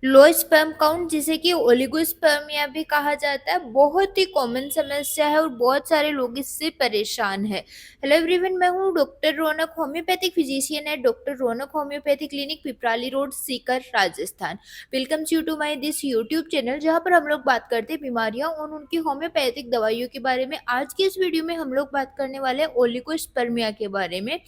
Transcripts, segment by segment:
Low sperm count जिसे कि oligospermia भी कहा जाता है, बहुत ही कॉमन समस्या है और बहुत सारे लोग इससे परेशान हैं। हेलो एवरीवन, मैं हूँ डॉक्टर रौनक, होम्योपैथिक फिजिशियन है doctor Raunak homeopathy clinic, Piprali road, Sikar, Rajasthan. Welcome you to my this YouTube channel, जहाँ पर हम लोग बात करते हैं बीमारियां और उनकी होम्योपैथिक दवाइयों के बारे में। आज की इस वीडियो में हम लोग बात करने वाले हैं ओलिगोस्पर्मिया के बारे में।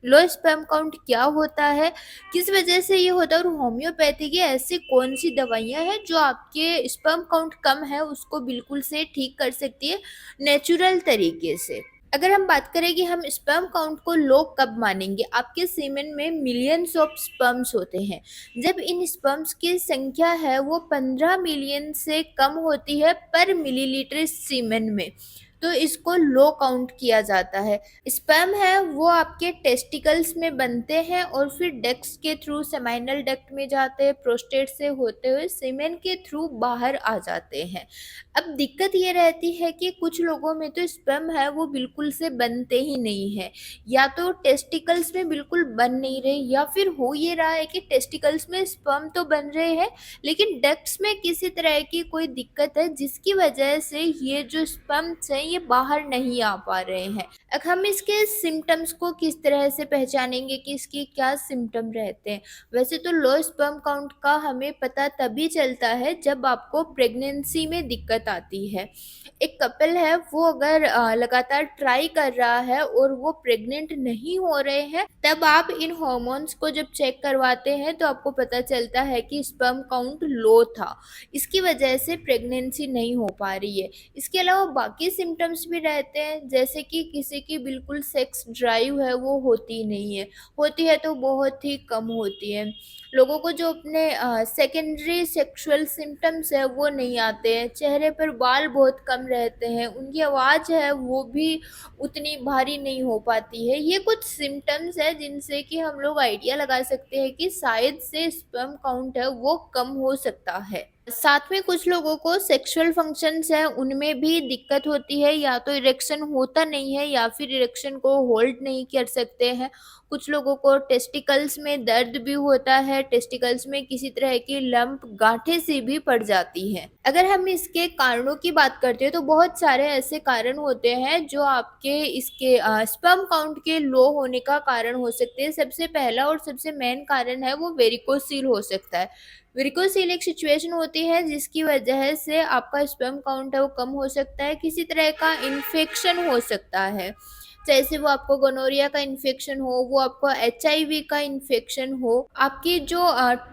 लो स्पर्म काउंट क्या होता है, किस वजह से ये होता है और होम्योपैथी की ऐसी कौन सी दवाइयाँ हैं जो आपके स्पर्म काउंट कम है उसको बिल्कुल से ठीक कर सकती है नेचुरल तरीके से। अगर हम बात करें कि हम स्पर्म काउंट को लो कब मानेंगे, आपके सीमेन में मिलियंस ऑफ स्पर्म्स होते हैं। जब इन स्पर्म्स की संख्या है वो 15 मिलियन से कम होती है पर मिलीलीटर सीमेन में, तो इसको लो काउंट किया जाता है। स्पर्म है वो आपके टेस्टिकल्स में बनते हैं और फिर डक्ट्स के थ्रू सेमाइनल डक्ट में जाते हैं, प्रोस्टेट से होते हुए सीमेन के थ्रू बाहर आ जाते हैं। अब दिक्कत ये रहती है कि कुछ लोगों में तो स्पर्म है वो बिल्कुल से बनते ही नहीं है, या तो टेस्टिकल्स में बिल्कुल बन नहीं रहे, या फिर हो ये रहा है कि टेस्टिकल्स में स्पर्म तो बन रहे हैं लेकिन डक्ट्स में किसी तरह की कोई दिक्कत है जिसकी वजह से ये जो स्पर्म्स हैं ये बाहर नहीं आ पा रहे हैं। अब हम इसके सिम्टम्स को किस तरह से पहचानेंगे कि इसके क्या सिम्टम रहते हैं। वैसे तो लो स्पर्म काउंट का हमें पता तभी चलता है जब आपको प्रेगनेंसी में दिक्कत आती है। एक कपल है वो अगर लगातार ट्राई कर रहा है और वो प्रेग्नेंट नहीं हो रहे हैं, तब आप इन हॉर्मोन्स को जब चेक करवाते हैं तो आपको पता चलता है कि स्पर्म काउंट लो था, इसकी वजह से प्रेगनेंसी नहीं हो पा रही है। इसके अलावा बाकी सिम्टम्स भी रहते हैं, जैसे कि किसी की बिल्कुल सेक्स ड्राइव है वो होती नहीं है, होती है तो बहुत ही कम होती है। लोगों को जो अपने सेकेंडरी सेक्सुअल सिम्टम्स है वो नहीं आते हैं, चेहरे पर बाल बहुत कम रहते हैं, उनकी आवाज़ है वो भी उतनी भारी नहीं हो पाती है। ये कुछ सिम्टम्स है जिनसे कि हम लोग आइडिया लगा सकते हैं कि शायद से स्पर्म काउंट है वो कम हो सकता है। साथ में कुछ लोगों को सेक्सुअल फंक्शंस हैं उनमें भी दिक्कत होती है, या तो इरेक्शन होता नहीं है या फिर इरेक्शन को होल्ड नहीं कर सकते हैं। कुछ लोगों को टेस्टिकल्स में दर्द भी होता है, टेस्टिकल्स में किसी तरह की लंप गांठें सी भी पड़ जाती हैं। अगर हम इसके कारणों की बात करते हैं तो बहुत सारे ऐसे कारण होते हैं जो आपके इसके स्पर्म काउंट के लो होने का कारण हो सकते हैं। सबसे पहला और सबसे मेन कारण है वो वेरिकोसील हो सकता है। वेरिकोसील एक सिचुएशन होती है जिसकी वजह से आपका स्पर्म काउंट है वो कम हो सकता है, किसी तरह का इन्फेक्शन हो सकता है, जैसे वो आपको गोनोरिया का इन्फेक्शन हो, वो आपको एचआईवी का इन्फेक्शन हो। आपकी जो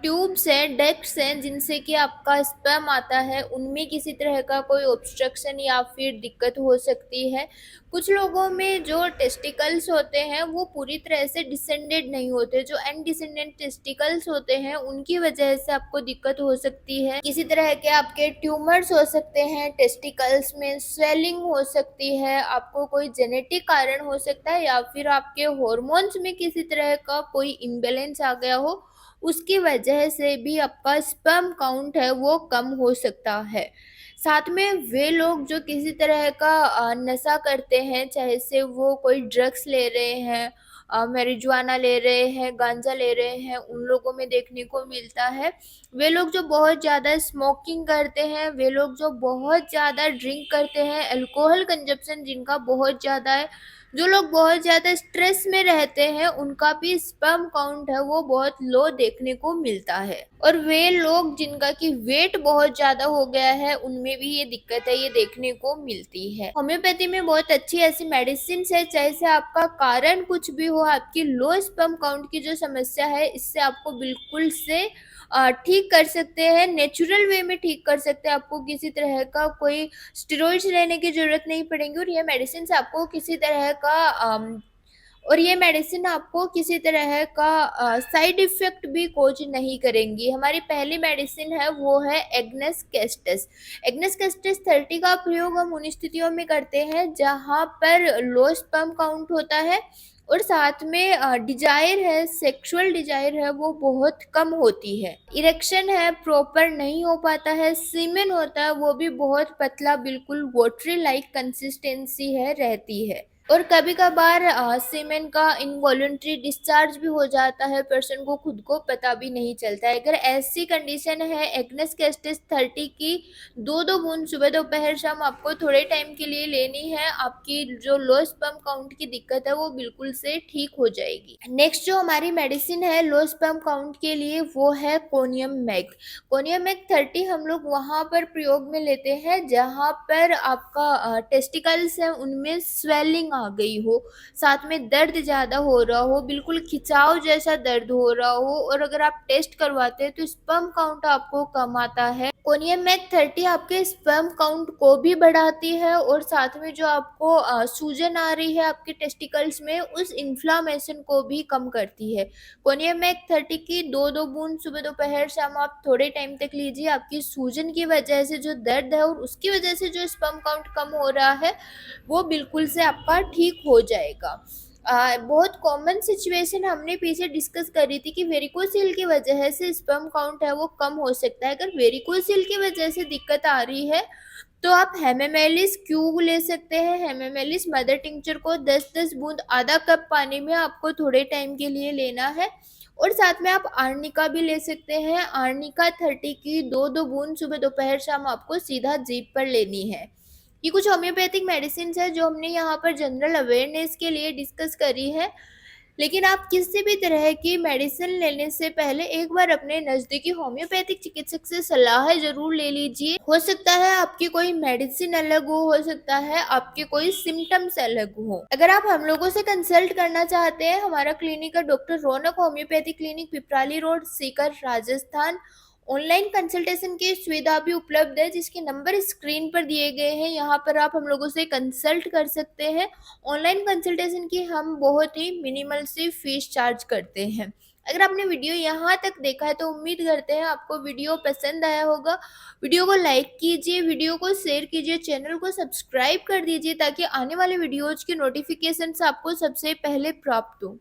ट्यूब्स हैं, डक्ट्स हैं जिनसे कि आपका स्पर्म आता है, उनमें किसी तरह का कोई ऑब्स्ट्रक्शन या फिर दिक्कत हो सकती है। कुछ लोगों में जो टेस्टिकल्स होते हैं वो पूरी तरह से डिसेंडेड नहीं होते, जो अनडिसेंडेड टेस्टिकल्स होते हैं उनकी वजह से आपको दिक्कत हो सकती है। किसी तरह के आपके ट्यूमर्स हो सकते हैं, टेस्टिकल्स में स्वेलिंग हो सकती है, आपको कोई जेनेटिक कारण हो सकता है, या फिर आपके हॉर्मोन्स में किसी तरह का कोई इम्बैलेंस आ गया हो, उसकी वजह से भी आपका स्पर्म काउंट है वो कम हो सकता है। साथ में वे लोग जो किसी तरह का नशा करते हैं, चाहे से वो कोई ड्रग्स ले रहे हैं, मैरिजुआना ले रहे हैं, गांजा ले रहे हैं, उन लोगों में देखने को मिलता है। वे लोग जो बहुत ज़्यादा स्मोकिंग करते हैं, वे लोग जो बहुत ज़्यादा ड्रिंक करते हैं, अल्कोहल कंजप्शन जिनका बहुत ज़्यादा है, जो लोग बहुत ज़्यादा स्ट्रेस में रहते हैं, उनका भी स्पर्म काउंट है वो बहुत लो देखने को मिलता है। और वे लोग जिनका कि वेट बहुत ज़्यादा हो गया है, उनमें भी ये दिक्कत है ये देखने को मिलती है। होम्योपैथी में बहुत अच्छी ऐसी मेडिसिन है, चाहे से आपका कारण कुछ भी हो, आपकी लो स्पर्म काउंट की जो समस्या है इससे आपको बिल्कुल से ठीक कर सकते हैं, नेचुरल वे में ठीक कर सकते हैं। आपको किसी तरह का कोई स्टेरॉइड्स लेने की ज़रूरत नहीं पड़ेंगी, और ये मेडिसिन आपको किसी तरह का और ये मेडिसिन आपको किसी तरह का साइड इफ़ेक्ट भी कॉज नहीं करेंगी। हमारी पहली मेडिसिन है वो है एग्नेस कैस्टस। एग्नेस कैस्टस 30 का प्रयोग हम उन स्थितियों में करते हैं जहाँ पर लो स्पर्म काउंट होता है और साथ में डिजायर है, सेक्सुअल डिजायर है वो बहुत कम होती है, इरेक्शन है प्रॉपर नहीं हो पाता है, सीमेन होता है वो भी बहुत पतला, बिल्कुल वाटरी लाइक कंसिस्टेंसी है रहती है। और कभी-कभार सीमेन का इनवॉलंटरी डिस्चार्ज भी हो जाता है, पर्सन को खुद को पता भी नहीं चलता है। अगर ऐसी कंडीशन है एग्नेस कैस्टिस 30 की, 2-2 बूंद सुबह, दोपहर, शाम आपको थोड़े टाइम के लिए लेनी है। आपकी जो लो स्पर्म काउंट की दिक्कत है वो बिल्कुल से ठीक हो जाएगी। नेक्स्ट जो हमारी मेडिसिन है लो स्पर्म काउंट के लिए वो है कोनियम मैग। कोनियम मैग 30 हम लोग वहाँ पर प्रयोग में लेते हैं जहाँ पर आपका टेस्टिकल्स है उनमें स्वेलिंग आ गई हो, साथ में दर्द ज़्यादा हो रहा हो, बिल्कुल खिंचाव जैसा दर्द हो रहा हो, और अगर आप टेस्ट करवाते हैं तो स्पर्म काउंट आपको कम आता है। कोनियम मैग 30 आपके स्पर्म काउंट को भी बढ़ाती है और साथ में जो आपको सूजन आ रही है आपके टेस्टिकल्स में उस इन्फ्लामेशन को भी कम करती है। कोनियम मैग 30 की 2-2 बूंद सुबह, दोपहर, शाम आप थोड़े टाइम तक लीजिए। आपकी सूजन की वजह से जो दर्द है और उसकी वजह से जो स्पर्म काउंट कम हो रहा है वो बिल्कुल से आपका ठीक हो जाएगा। बहुत कॉमन सिचुएशन हमने पीछे डिस्कस करी थी कि वेरिकोसिल की वजह से स्पर्म काउंट है वो कम हो सकता है। अगर वेरिकोसिल की वजह से दिक्कत आ रही है तो आप हेमेमेलिस क्यूब ले सकते हैं। हेमेमेलिस मदर टिंचर को 10-10 बूंद आधा कप पानी में आपको थोड़े टाइम के लिए लेना है, और साथ में आप आर्निका भी ले सकते हैं। आर्निका 30 की 2-2 बूंद सुबह, दोपहर, शाम आपको सीधा जीभ पर लेनी है। ये कुछ होम्योपैथिक मेडिसिन है जो हमने यहाँ पर जनरल अवेयरनेस के लिए डिस्कस करी है। लेकिन आप किसी भी तरह की मेडिसिन लेने से पहले एक बार अपने नज़दीकी होम्योपैथिक चिकित्सक से सलाह ज़रूर ले लीजिए। हो सकता है आपकी कोई मेडिसिन अलग हो सकता है आपके कोई सिम्टम्स अलग हो। अगर आप हम लोगों से कंसल्ट करना चाहते हैं, हमारा क्लिनिक है doctor Raunak homeopathic clinic, Piprali road, Sikar, Rajasthan. Online consultation की सुविधा भी उपलब्ध है जिसके नंबर स्क्रीन पर दिए गए हैं। यहाँ पर आप हम लोगों से कंसल्ट कर सकते हैं। ऑनलाइन कंसल्टेशन की हम बहुत ही मिनिमल सी फीस चार्ज करते हैं। अगर आपने वीडियो यहाँ तक देखा है तो उम्मीद करते हैं आपको वीडियो पसंद आया होगा। वीडियो को लाइक कीजिए, वीडियो को शेयर कीजिए, चैनल को सब्सक्राइब कर दीजिए ताकि आने वाले वीडियोज की नोटिफिकेशन आपको सबसे पहले प्राप्त हो।